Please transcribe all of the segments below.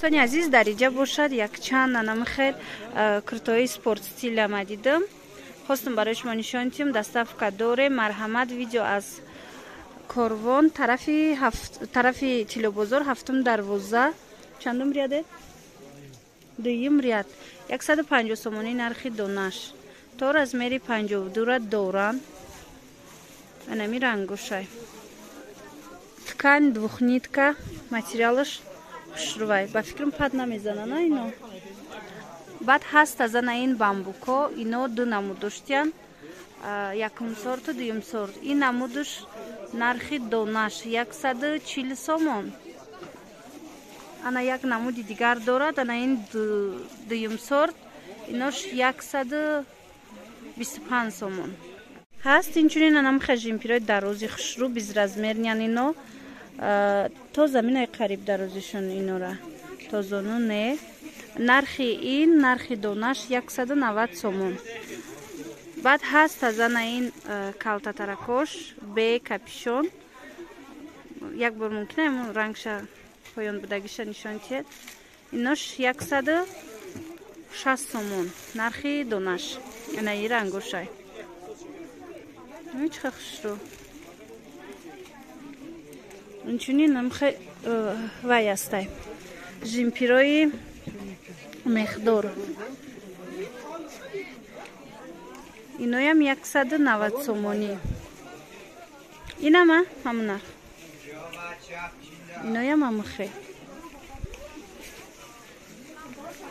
Соня азиз, дар иҷа бошад якчанд анамихел куртои спорт стил амадидим. Хостум барои шумо нишон диҳем. Доставка дорем. Марҳамат, видео аз Корвон, тарафи Тилобозор, 7-12. Чандум ряде? Дуюм ряд. 150 сомонӣ нархи донаш. То размери 52 доранд. Анами рангушай. Ткань двухнитка. Материалаш хушрувай. Ба фикрам пад намезанана ино. Баъд ҳаст аз ана ин бамбуко. Ино ду намуд доштиян. Якум сорту дуюм сорт. Ин намудуш нархи донаш 140 сомон. Ана як намуди дигар дорад. Ана ин дуюм сорт. Инош 125 сомон. Ҳаст инчунин анамиха жимпирои дарози хушру безразмернян ино. То заминаи қариб дарозишон инора. То зону не. Нархи ин, нархи донаш 190 сомон. Баъд ҳаст аз ана ин калтатаракош бе капюшон. Як бор мумкина имон рангша поён будагиша нишон диҳед. Инош 160 сомон. Нархи донаш. Ана ин рангошай. Чиқа хушру. Инчунин намхе вай астай. Жимпирои мехдор. Иноям 190 сомонӣ. Инама ҳамун нарх. Иноям амхе.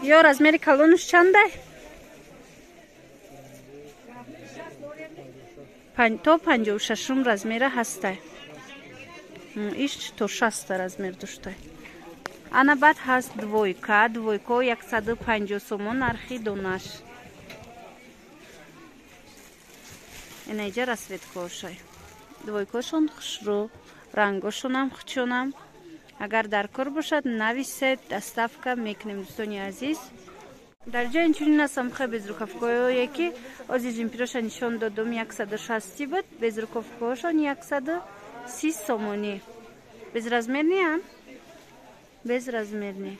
Ё размери калонуш чандай? То 56 размера ҳастай. Иш то 60 размер доштай. Ана баъд ҳаст двойка. Двойко 150 сомон нархи донаш. Ина иҷа расветкошай. Двойкошон хушру. Рангошонам хучонам. Агар дар кор бошад нависед, доставка мекунем дӯстони азиз. Дар ҷо инчунин ҳастам хе безрукавкое ки ози жимпироша нишон додум 160 буд. Безрукавкоашон 130 сомонӣ. Безразмерниян? Безразмерни.